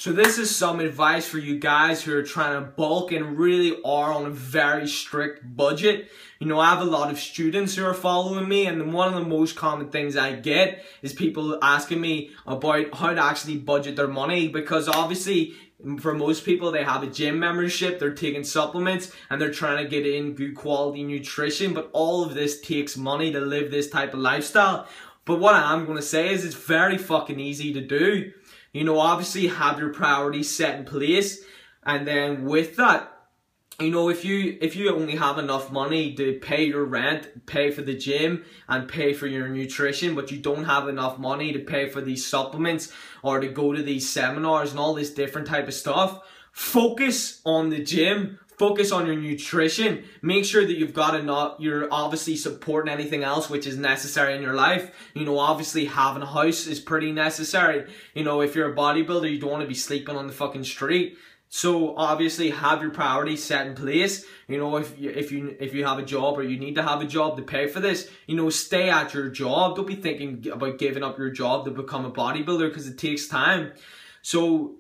So this is some advice for you guys who are trying to bulk and really are on a very strict budget. You know, I have a lot of students who are following me, and one of the most common things I get is people asking me about how to actually budget their money, because obviously for most people they have a gym membership, they're taking supplements, and they're trying to get in good quality nutrition, but all of this takes money to live this type of lifestyle. But what I'm going to say is it's very fucking easy to do. You know, obviously have your priorities set in place, and then with that, you know, if you only have enough money to pay your rent, pay for the gym, and pay for your nutrition, but you don't have enough money to pay for these supplements or to go to these seminars and all this different type of stuff, focus on the gym. Focus on your nutrition. Make sure that you've got enough. You're obviously supporting anything else which is necessary in your life. You know, obviously having a house is pretty necessary. You know, if you're a bodybuilder, you don't want to be sleeping on the fucking street. So obviously have your priorities set in place. You know, if you have a job or you need to have a job to pay for this, you know, stay at your job. Don't be thinking about giving up your job to become a bodybuilder, because it takes time. So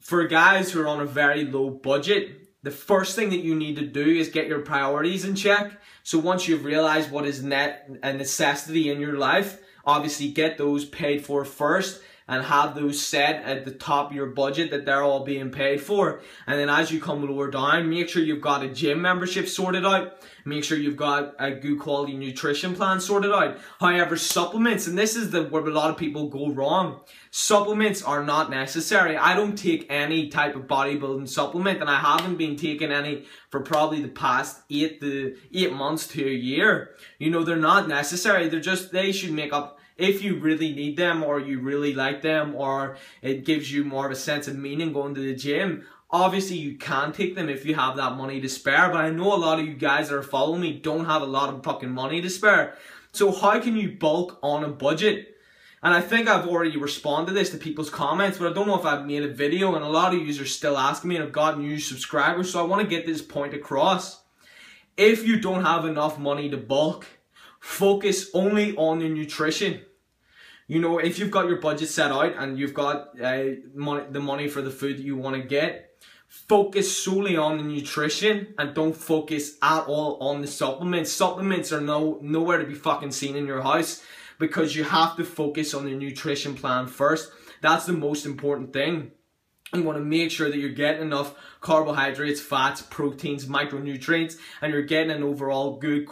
for guys who are on a very low budget, the first thing that you need to do is get your priorities in check. So once you've realized what is a necessity in your life, obviously get those paid for first and have those set at the top of your budget, that they're all being paid for. And then as you come lower down, make sure you've got a gym membership sorted out. Make sure you've got a good quality nutrition plan sorted out. However, supplements, and this is where a lot of people go wrong. Supplements are not necessary. I don't take any type of bodybuilding supplement, and I haven't been taking any for probably the past 8 months to a year. You know, they're not necessary. They should make up, if you really need them or you really like them, or it gives you more of a sense of meaning going to the gym, obviously you can take them if you have that money to spare. But I know a lot of you guys that are following me don't have a lot of fucking money to spare. So how can you bulk on a budget? And I think I've already responded to this to people's comments, but I don't know if I've made a video, and a lot of you are still asking me, and I've got new subscribers, so I want to get this point across. If you don't have enough money to bulk, focus only on your nutrition. You know, if you've got your budget set out and you've got the money for the food that you want to get, focus solely on the nutrition and don't focus at all on the supplements. Supplements are nowhere to be fucking seen in your house, because you have to focus on the nutrition plan first. That's the most important thing. You want to make sure that you're getting enough carbohydrates, fats, proteins, micronutrients, and you're getting an overall good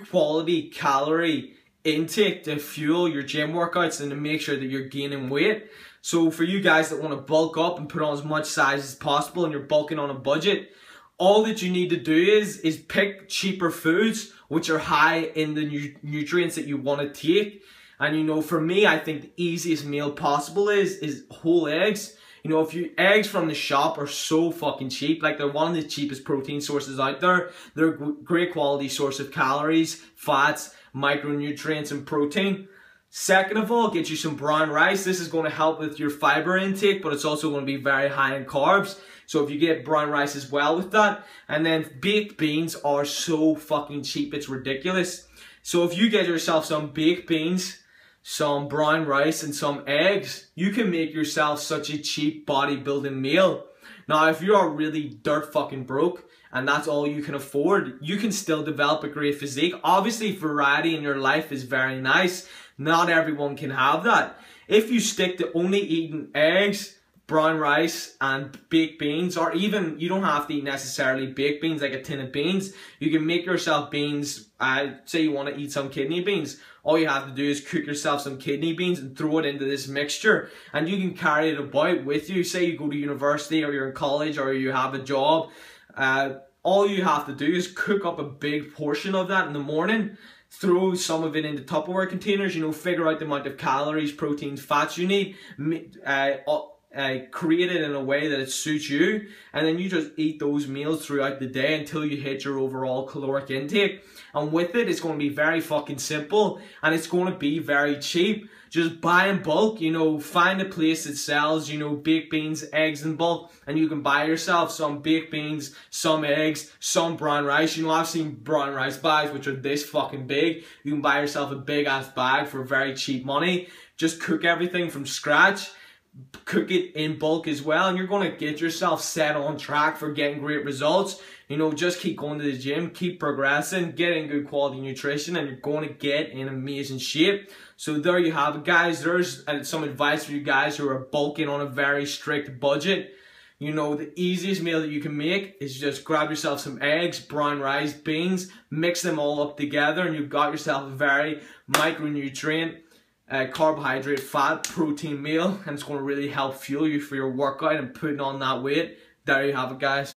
quality calorie intake to fuel your gym workouts and to make sure that you're gaining weight. So for you guys that want to bulk up and put on as much size as possible, and you're bulking on a budget, all that you need to do is pick cheaper foods which are high in the nutrients that you want to take. And you know, for me, I think the easiest meal possible is whole eggs. You know, eggs from the shop are so fucking cheap. Like, they're one of the cheapest protein sources out there. They're a great quality source of calories, fats, micronutrients, and protein. Second of all, get you some brown rice. This is going to help with your fiber intake, but it's also going to be very high in carbs. So if you get brown rice as well with that. And then baked beans are so fucking cheap, it's ridiculous. So if you get yourself some baked beans, some brown rice, and some eggs, you can make yourself such a cheap bodybuilding meal. Now, if you are really dirt fucking broke and that's all you can afford, you can still develop a great physique. Obviously, variety in your life is very nice. Not everyone can have that. If you stick to only eating eggs, brown rice, and baked beans, or even, you don't have to eat necessarily baked beans like a tin of beans. You can make yourself beans. Say you want to eat some kidney beans. All you have to do is cook yourself some kidney beans and throw it into this mixture, and you can carry it about with you. Say you go to university, or you're in college, or you have a job. All you have to do is cook up a big portion of that in the morning, throw some of it into Tupperware containers, you know, figure out the amount of calories, proteins, fats you need, create it in a way that it suits you, and then you just eat those meals throughout the day until you hit your overall caloric intake. And with it, it's going to be very fucking simple, and it's going to be very cheap. Just buy in bulk, you know, find a place that sells, you know, baked beans, eggs in bulk, and you can buy yourself some baked beans, some eggs, some brown rice. You know, I've seen brown rice bags which are this fucking big. You can buy yourself a big ass bag for very cheap money. Just cook everything from scratch. cook it in bulk as well, and you're going to get yourself set on track for getting great results. You know, just keep going to the gym, keep progressing, getting good quality nutrition, and you're going to get in amazing shape. So there you have it, guys. There's some advice for you guys who are bulking on a very strict budget. You know, the easiest meal that you can make is just grab yourself some eggs, brown rice, beans, mix them all up together, and you've got yourself a very micronutrient, carbohydrate, fat, protein meal, and it's going to really help fuel you for your workout and putting on that weight. There you have it, guys.